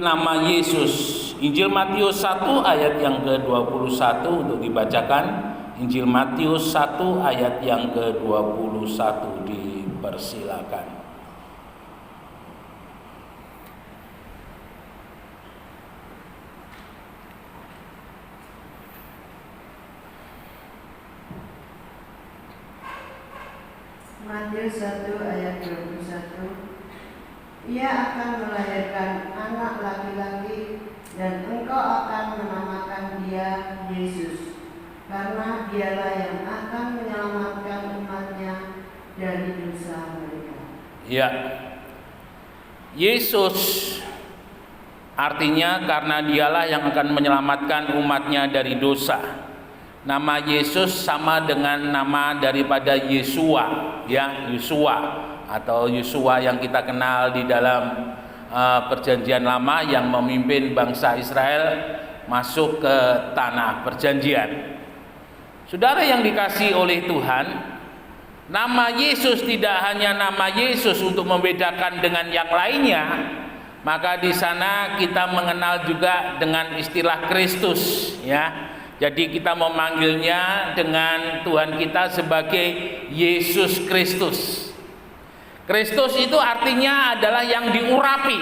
nama Yesus. Injil Matius 1 ayat yang ke-21 untuk dibacakan. Injil Matius 1 ayat yang ke-21 dipersilakan. Matius 1 ayat 21. Ia akan melahirkan anak laki-laki dan engkau akan menamakan dia Yesus, karena dialah yang akan menyelamatkan umatnya dari dosa mereka. Ya, Yesus artinya karena dialah yang akan menyelamatkan umatnya dari dosa. Nama Yesus sama dengan nama daripada Yesua, ya, Yosua atau Yosua yang kita kenal di dalam perjanjian lama yang memimpin bangsa Israel masuk ke tanah perjanjian. Saudara yang dikasihi oleh Tuhan, nama Yesus tidak hanya nama Yesus untuk membedakan dengan yang lainnya, maka di sana kita mengenal juga dengan istilah Kristus, ya. Jadi kita memanggilnya dengan Tuhan kita sebagai Yesus Kristus. Kristus itu artinya adalah yang diurapi.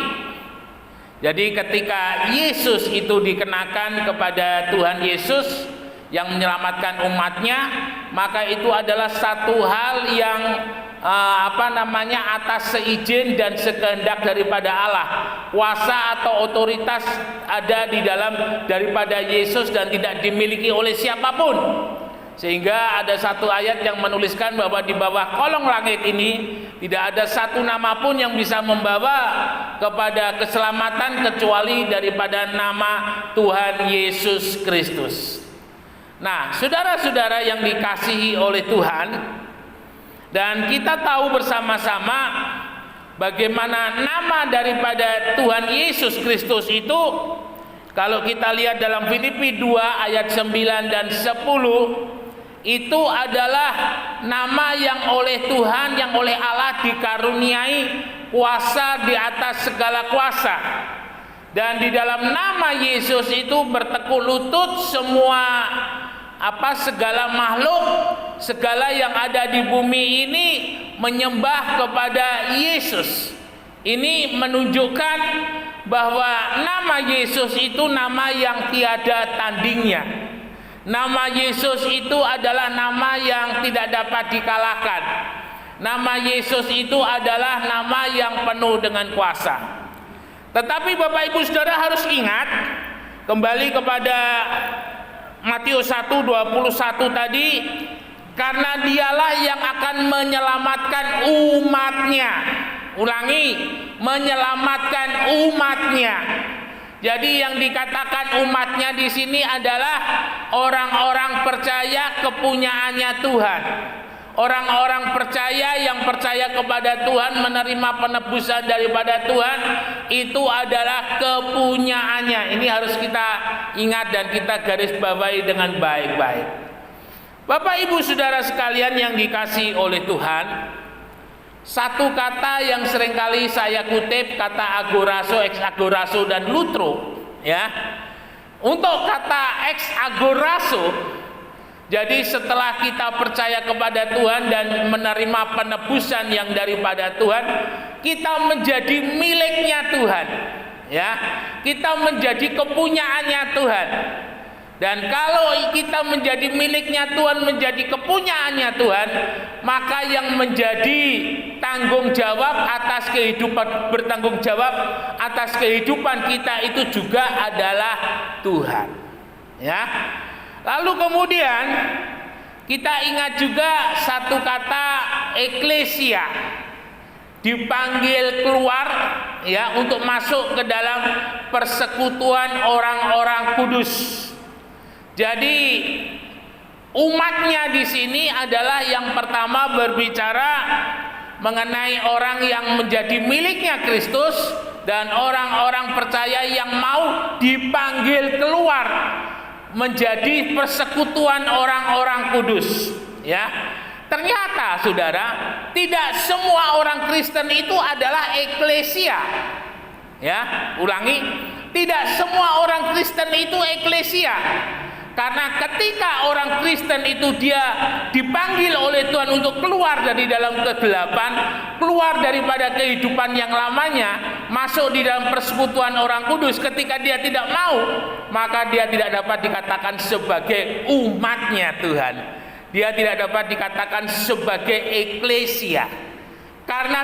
Jadi ketika Yesus itu dikenakan kepada Tuhan Yesus yang menyelamatkan umatnya, maka itu adalah satu hal yang atas seizin dan sekehendak daripada Allah. Kuasa atau otoritas ada di dalam daripada Yesus dan tidak dimiliki oleh siapapun. Sehingga ada satu ayat yang menuliskan bahwa di bawah kolong langit ini tidak ada satu nama pun yang bisa membawa kepada keselamatan kecuali daripada nama Tuhan Yesus Kristus. Nah, saudara-saudara yang dikasihi oleh Tuhan, dan kita tahu bersama-sama bagaimana nama daripada Tuhan Yesus Kristus itu, kalau kita lihat dalam Filipi 2 ayat 9 dan 10, itu adalah nama yang oleh Tuhan, yang oleh Allah dikaruniai kuasa di atas segala kuasa. Dan di dalam nama Yesus itu bertekuk lutut semua segala makhluk, segala yang ada di bumi ini menyembah kepada Yesus. Ini menunjukkan bahwa nama Yesus itu nama yang tiada tandingnya. Nama Yesus itu adalah nama yang tidak dapat dikalahkan. Nama Yesus itu adalah nama yang penuh dengan kuasa. Tetapi Bapak Ibu Saudara harus ingat, kembali kepada Matius 1:21 tadi, karena dialah yang akan menyelamatkan umatnya. Ulangi, menyelamatkan umatnya. Jadi yang dikatakan umatnya di sini adalah orang-orang percaya kepunyaannya Tuhan. Orang-orang percaya yang percaya kepada Tuhan, menerima penebusan daripada Tuhan, itu adalah kepunyaannya. Ini harus kita ingat dan kita garis bawahi dengan baik-baik. Bapak Ibu Saudara sekalian yang dikasihi oleh Tuhan, satu kata yang seringkali saya kutip, kata agorazo, ex agorazo dan lutro, ya. Untuk kata ex agorazo, jadi setelah kita percaya kepada Tuhan dan menerima penebusan yang daripada Tuhan, kita menjadi miliknya Tuhan, ya. Kita menjadi kepunyaannya Tuhan. Dan kalau kita menjadi miliknya Tuhan, menjadi kepunyaannya Tuhan, maka yang menjadi tanggung jawab atas kehidupan, bertanggung jawab atas kehidupan kita itu juga adalah Tuhan. Ya. Lalu kemudian kita ingat juga satu kata eklesia, dipanggil keluar, ya, untuk masuk ke dalam persekutuan orang-orang kudus. Jadi umatnya di sini adalah yang pertama berbicara mengenai orang yang menjadi miliknya Kristus dan orang-orang percaya yang mau dipanggil keluar menjadi persekutuan orang-orang kudus, ya. Ternyata saudara, tidak semua orang Kristen itu adalah eklesia. Ya, ulangi, tidak semua orang Kristen itu eklesia. Karena ketika orang Kristen itu dia dipanggil oleh Tuhan untuk keluar dari dalam kegelapan, keluar daripada kehidupan yang lamanya, masuk di dalam persekutuan orang kudus, ketika dia tidak mau, maka dia tidak dapat dikatakan sebagai umatnya Tuhan. Dia tidak dapat dikatakan sebagai eklesia. Karena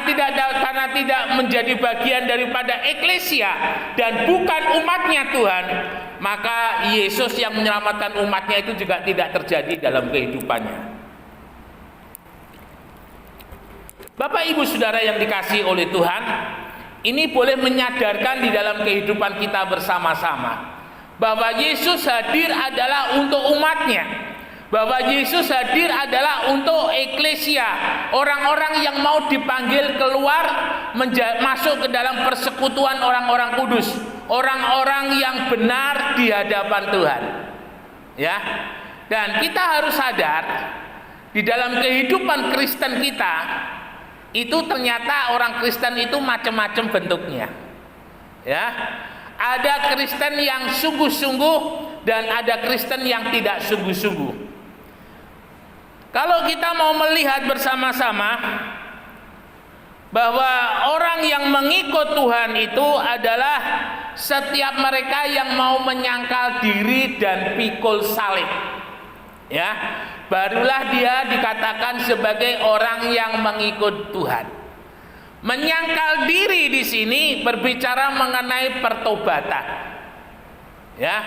tidak menjadi bagian daripada eklesia dan bukan umatnya Tuhan, maka Yesus yang menyelamatkan umatnya itu juga tidak terjadi dalam kehidupannya. Bapak Ibu Saudara yang dikasihi oleh Tuhan, ini boleh menyadarkan di dalam kehidupan kita bersama-sama bahwa Yesus hadir adalah untuk umatnya, bahwa Yesus hadir adalah untuk eklesia, orang-orang yang mau dipanggil keluar masuk ke dalam persekutuan orang-orang kudus, orang-orang yang benar di hadapan Tuhan. Ya. Dan kita harus sadar di dalam kehidupan Kristen kita itu ternyata orang Kristen itu macam-macam bentuknya. Ya. Ada Kristen yang sungguh-sungguh dan ada Kristen yang tidak sungguh-sungguh. Kalau kita mau melihat bersama-sama bahwa orang yang mengikut Tuhan itu adalah setiap mereka yang mau menyangkal diri dan pikul salib, ya, barulah dia dikatakan sebagai orang yang mengikut Tuhan. Menyangkal diri di sini berbicara mengenai pertobatan, ya.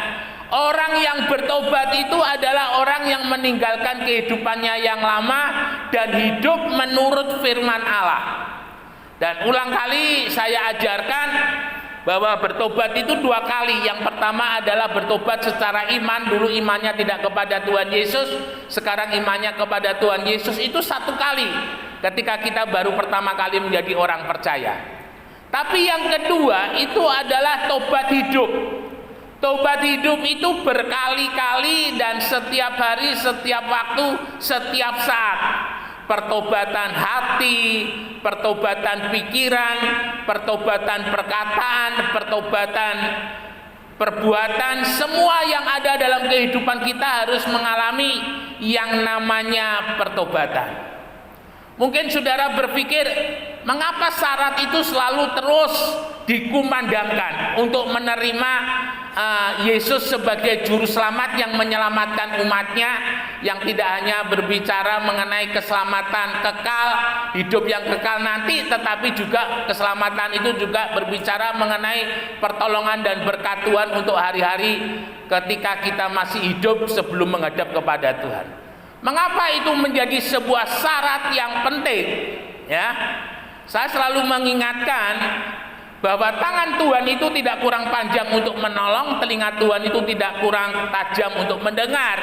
Orang yang bertobat itu adalah orang yang meninggalkan kehidupannya yang lama dan hidup menurut firman Allah. Dan ulang kali saya ajarkan bahwa bertobat itu dua kali. Yang pertama adalah bertobat secara iman. Dulu imannya tidak kepada Tuhan Yesus, sekarang imannya kepada Tuhan Yesus. Itu satu kali ketika kita baru pertama kali menjadi orang percaya. Tapi yang kedua itu adalah tobat hidup. Tobat hidup itu berkali-kali dan setiap hari, setiap waktu, setiap saat. Pertobatan hati, pertobatan pikiran, pertobatan perkataan, pertobatan perbuatan, semua yang ada dalam kehidupan kita harus mengalami yang namanya pertobatan. Mungkin saudara berpikir, mengapa syarat itu selalu terus dikumandangkan untuk menerima Yesus sebagai juru selamat yang menyelamatkan umatnya, yang tidak hanya berbicara mengenai keselamatan kekal, hidup yang kekal nanti, tetapi juga keselamatan itu juga berbicara mengenai pertolongan dan berkat Tuhan untuk hari-hari ketika kita masih hidup sebelum menghadap kepada Tuhan. Mengapa itu menjadi sebuah syarat yang penting? Ya, saya selalu mengingatkan bahwa tangan Tuhan itu tidak kurang panjang untuk menolong, telinga Tuhan itu tidak kurang tajam untuk mendengar.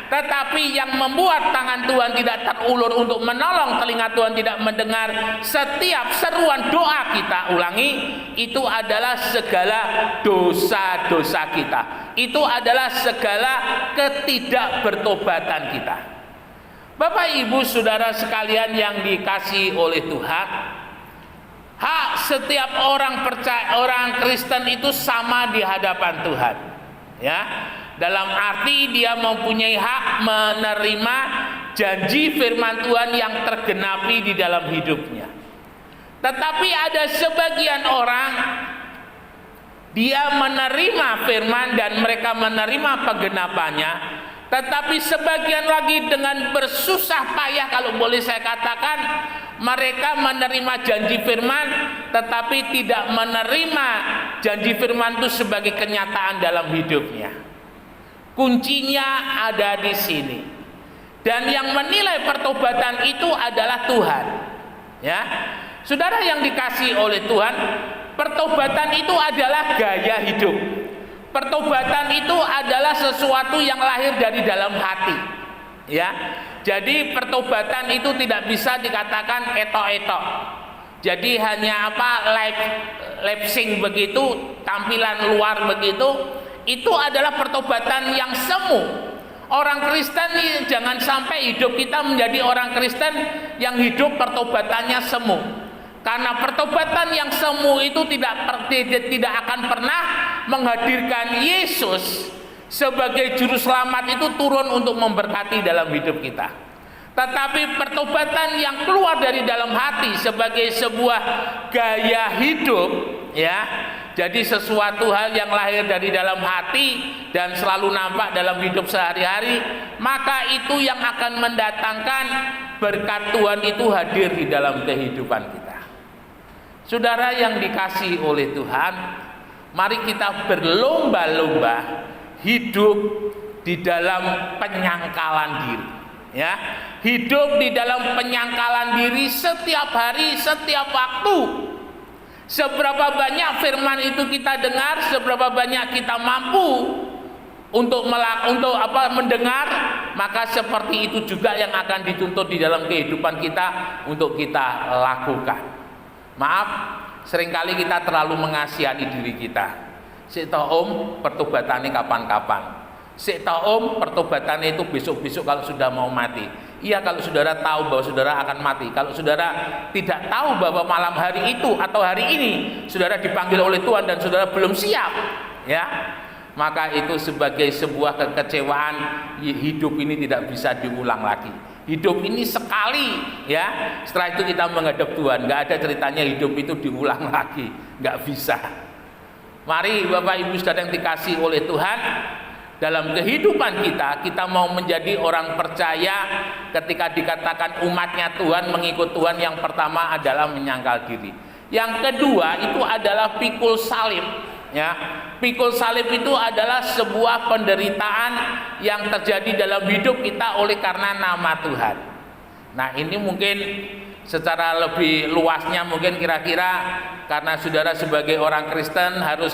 Tetapi yang membuat tangan Tuhan tidak terulur untuk menolong, telinga Tuhan tidak mendengar setiap seruan doa kita, ulangi, itu adalah segala dosa-dosa kita. Itu adalah segala ketidakbertobatan kita. Bapak Ibu Saudara sekalian yang dikasihi oleh Tuhan, hak setiap orang percaya, orang Kristen itu sama di hadapan Tuhan. Ya, dalam arti dia mempunyai hak menerima janji firman Tuhan yang tergenapi di dalam hidupnya. Tetapi ada sebagian orang dia menerima firman dan mereka menerima penggenapannya. Tetapi sebagian lagi dengan bersusah payah, kalau boleh saya katakan, mereka menerima janji firman tetapi tidak menerima janji firman itu sebagai kenyataan dalam hidupnya. Kuncinya ada di sini. Dan yang menilai pertobatan itu adalah Tuhan. Ya. Saudara yang dikasihi oleh Tuhan, pertobatan itu adalah gaya hidup. Pertobatan itu adalah sesuatu yang lahir dari dalam hati. Ya. Jadi pertobatan itu tidak bisa dikatakan etok-etok. Jadi hanya lapsing begitu, tampilan luar begitu, itu adalah pertobatan yang semu. Orang Kristen jangan sampai hidup kita menjadi orang Kristen yang hidup pertobatannya semu. Karena pertobatan yang semu itu tidak akan pernah menghadirkan Yesus sebagai juru selamat itu turun untuk memberkati dalam hidup kita. Tetapi pertobatan yang keluar dari dalam hati sebagai sebuah gaya hidup, ya, jadi sesuatu hal yang lahir dari dalam hati dan selalu nampak dalam hidup sehari-hari, maka itu yang akan mendatangkan berkat Tuhan itu hadir di dalam kehidupan kita. Saudara yang dikasihi oleh Tuhan, mari kita berlomba-lomba hidup di dalam penyangkalan diri, ya. Hidup di dalam penyangkalan diri setiap hari, setiap waktu. Seberapa banyak firman itu kita dengar, seberapa banyak kita mampu untuk mendengar, maka seperti itu juga yang akan dituntut di dalam kehidupan kita untuk kita lakukan. Maaf, seringkali kita terlalu mengasihani diri kita. Sik ta om, pertobatannya kapan-kapan. Sik ta om, pertobatannya itu besok-besok kalau sudah mau mati. Iya, kalau saudara tahu bahwa saudara akan mati. Kalau saudara tidak tahu bahwa malam hari itu atau hari ini saudara dipanggil oleh Tuhan dan saudara belum siap, ya, maka itu sebagai sebuah kekecewaan. Hidup ini tidak bisa diulang lagi. Hidup ini sekali, ya. Setelah itu kita menghadap Tuhan. Nggak ada ceritanya hidup itu diulang lagi, nggak bisa. Mari Bapak Ibu saudara yang dikasihi oleh Tuhan, dalam kehidupan kita mau menjadi orang percaya. Ketika dikatakan umatnya Tuhan, mengikut Tuhan, yang pertama adalah menyangkal diri. Yang kedua itu adalah pikul salib, ya. Pikul salib itu adalah sebuah penderitaan yang terjadi dalam hidup kita oleh karena nama Tuhan. Nah, ini mungkin secara lebih luasnya mungkin kira-kira karena saudara sebagai orang Kristen harus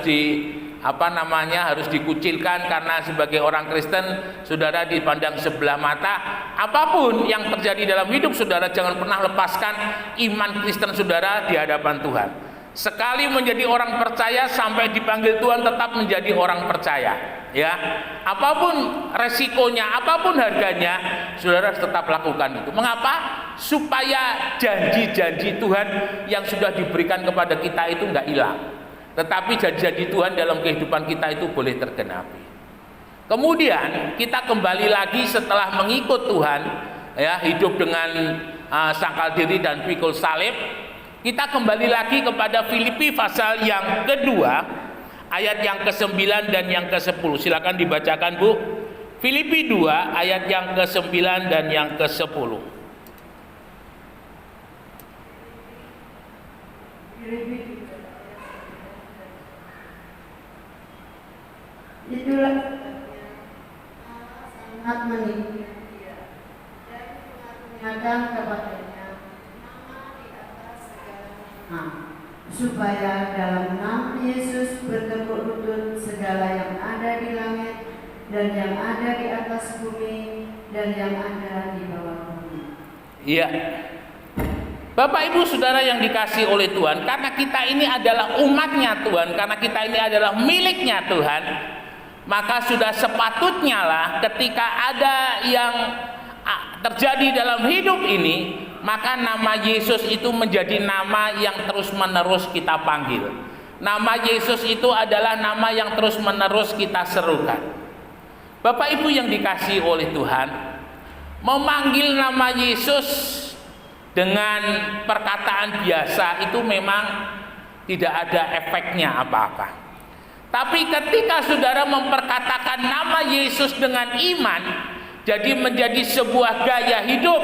harus dikucilkan, karena sebagai orang Kristen saudara dipandang sebelah mata. Apapun yang terjadi dalam hidup saudara, jangan pernah lepaskan iman Kristen saudara di hadapan Tuhan. Sekali menjadi orang percaya, sampai dipanggil Tuhan tetap menjadi orang percaya, ya. Apapun resikonya, apapun harganya, saudara tetap lakukan itu. Mengapa? Supaya janji-janji Tuhan yang sudah diberikan kepada kita itu enggak hilang, tetapi janji-janji Tuhan dalam kehidupan kita itu boleh tergenapi. Kemudian kita kembali lagi setelah mengikut Tuhan, ya, hidup dengan sangkal diri dan pikul salib. Kita kembali lagi kepada Filipi pasal yang kedua, ayat yang ke-9 dan yang ke-10. Silakan dibacakan, Bu. Filipi 2 ayat yang ke-9 dan yang ke-10. Itulah sangat menikmati dia dan mengajarkan kepadanya nama di atas segala nama, supaya dalam nama Yesus bertekuk lutut segala yang ada di langit dan yang ada di atas bumi dan yang ada di bawah bumi. Iya. Bapak Ibu Saudara yang dikasihi oleh Tuhan, karena kita ini adalah umatnya Tuhan, karena kita ini adalah miliknya Tuhan, maka sudah sepatutnya lah ketika ada yang terjadi dalam hidup ini, maka nama Yesus itu menjadi nama yang terus-menerus kita panggil. Nama Yesus itu adalah nama yang terus-menerus kita serukan. Bapak Ibu yang dikasihi oleh Tuhan, memanggil nama Yesus dengan perkataan biasa itu memang tidak ada efeknya apa-apa. Tapi ketika saudara memperkatakan nama Yesus dengan iman, jadi menjadi sebuah gaya hidup.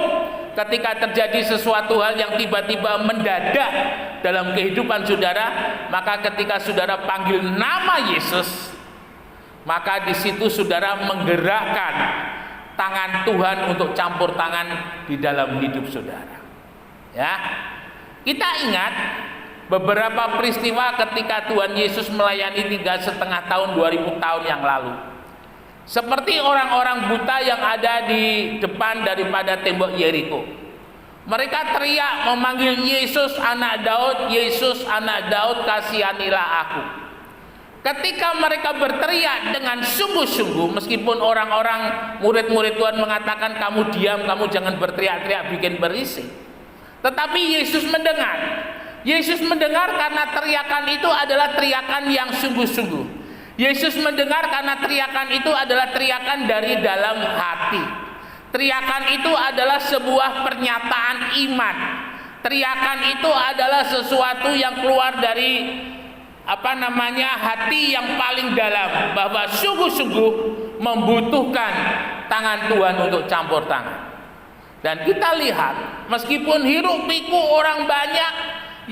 Ketika terjadi sesuatu hal yang tiba-tiba mendadak dalam kehidupan saudara, maka ketika saudara panggil nama Yesus, maka di situ saudara menggerakkan tangan Tuhan untuk campur tangan di dalam hidup saudara. Ya, kita ingat beberapa peristiwa ketika Tuhan Yesus melayani 3,5 tahun, 2000 tahun yang lalu. Seperti orang-orang buta yang ada di depan daripada tembok Yeriko. Mereka teriak memanggil Yesus anak Daud, Yesus anak Daud, kasihanilah aku. Ketika mereka berteriak dengan sungguh-sungguh, meskipun orang-orang murid-murid Tuhan mengatakan kamu diam, kamu jangan berteriak-teriak bikin berisik. Tetapi Yesus mendengar. Yesus mendengar karena teriakan itu adalah teriakan yang sungguh-sungguh. Yesus mendengar karena teriakan itu adalah teriakan dari dalam hati. Teriakan itu adalah sebuah pernyataan iman. Teriakan itu adalah sesuatu yang keluar dari hati yang paling dalam, bahwa sungguh-sungguh membutuhkan tangan Tuhan untuk campur tangan. Dan kita lihat, meskipun hiruk pikuk orang banyak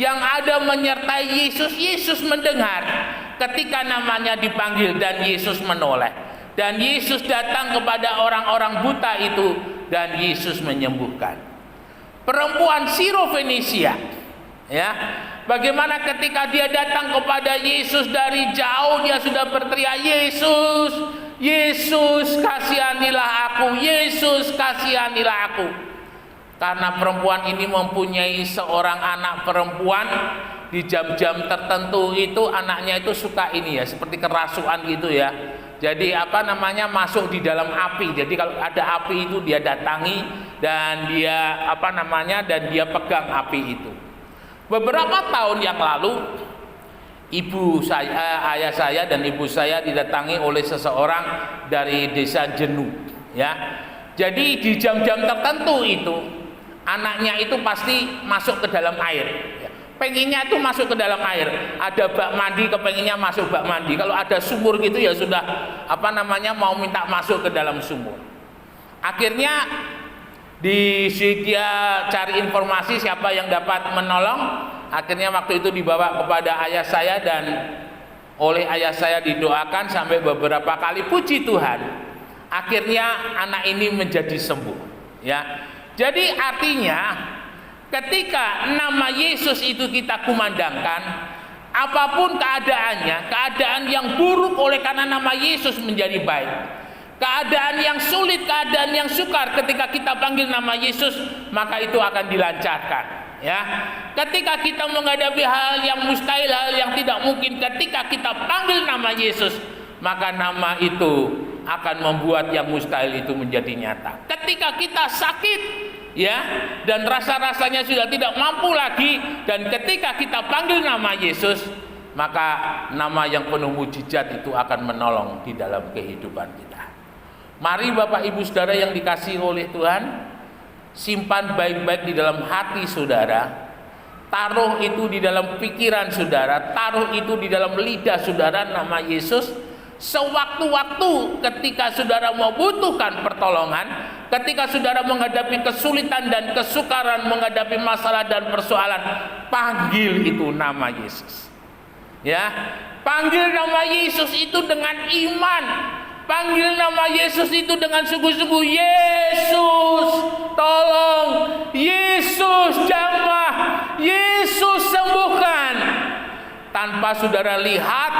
yang ada menyertai Yesus, Yesus mendengar ketika namanya dipanggil dan Yesus menoleh. Dan Yesus datang kepada orang-orang buta itu dan Yesus menyembuhkan. Perempuan Sirofenisia, ya, bagaimana ketika dia datang kepada Yesus dari jauh, dia sudah berteriak, Yesus, Yesus kasihanilah aku, Yesus kasihanilah aku. Karena perempuan ini mempunyai seorang anak perempuan, di jam-jam tertentu itu anaknya itu suka ini ya, seperti kerasukan gitu ya. Jadi masuk di dalam api. Jadi kalau ada api itu dia datangi dan dia dan dia pegang api itu. Beberapa tahun yang lalu ayah saya dan ibu saya didatangi oleh seseorang dari desa Jenu, ya. Jadi di jam-jam tertentu itu anaknya itu pasti masuk ke dalam air. Pengennya itu masuk ke dalam air. Ada bak mandi, kepengennya masuk bak mandi. Kalau ada sumur gitu ya sudah mau minta masuk ke dalam sumur. Akhirnya dia cari informasi siapa yang dapat menolong. Akhirnya waktu itu dibawa kepada ayah saya dan oleh ayah saya didoakan sampai beberapa kali, puji Tuhan. Akhirnya anak ini menjadi sembuh, ya. Jadi artinya ketika nama Yesus itu kita kumandangkan, apapun keadaannya, keadaan yang buruk oleh karena nama Yesus menjadi baik. Keadaan yang sulit, keadaan yang sukar, ketika kita panggil nama Yesus, maka itu akan dilancarkan, ya. Ketika kita menghadapi hal yang mustahil, hal yang tidak mungkin, ketika kita panggil nama Yesus, maka nama itu akan membuat yang mustahil itu menjadi nyata. Ketika kita sakit, ya, dan rasa-rasanya sudah tidak mampu lagi, dan ketika kita panggil nama Yesus, maka nama yang penuh mujizat itu akan menolong di dalam kehidupan kita. Mari Bapak Ibu Saudara yang dikasihi oleh Tuhan, simpan baik-baik di dalam hati saudara, taruh itu di dalam pikiran saudara, taruh itu di dalam lidah saudara nama Yesus. Sewaktu-waktu ketika saudara membutuhkan pertolongan, ketika saudara menghadapi kesulitan dan kesukaran, menghadapi masalah dan persoalan, panggil itu nama Yesus, ya. Panggil nama Yesus itu dengan iman. Panggil nama Yesus itu dengan sungguh-sungguh. Yesus tolong, Yesus jamah, Yesus sembuhkan. Tanpa saudara lihat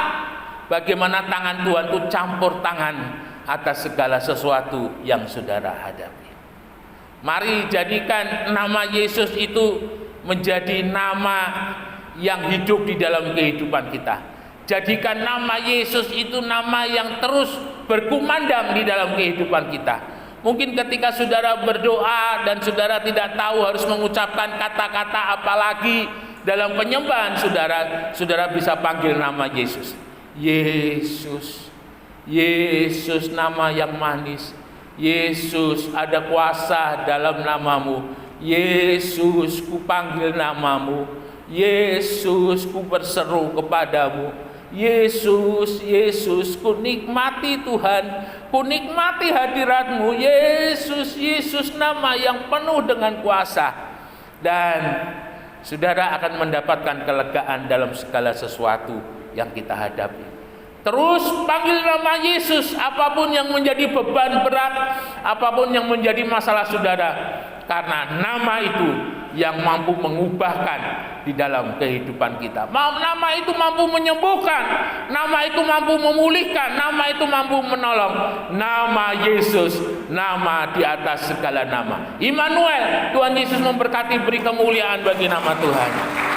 bagaimana tangan Tuhan itu campur tangan atas segala sesuatu yang saudara hadapi. Mari jadikan nama Yesus itu menjadi nama yang hidup di dalam kehidupan kita. Jadikan nama Yesus itu nama yang terus berkumandang di dalam kehidupan kita. Mungkin ketika saudara berdoa dan saudara tidak tahu harus mengucapkan kata-kata apalagi dalam penyembahan saudara, saudara bisa panggil nama Yesus. Yesus, Yesus nama yang manis. Yesus, ada kuasa dalam namamu. Yesus, ku panggil namamu. Yesus, ku berseru kepadamu. Yesus, Yesus, ku nikmati Tuhan, ku nikmati hadiratmu. Yesus, Yesus nama yang penuh dengan kuasa. Dan saudara akan mendapatkan kelegaan dalam segala sesuatu yang kita hadapi. Terus panggil nama Yesus, apapun yang menjadi beban berat, apapun yang menjadi masalah saudara, karena nama itu yang mampu mengubahkan di dalam kehidupan kita. Nama itu mampu menyembuhkan, nama itu mampu memulihkan, nama itu mampu menolong. Nama Yesus, nama di atas segala nama. Immanuel, Tuhan Yesus memberkati, beri kemuliaan bagi nama Tuhan.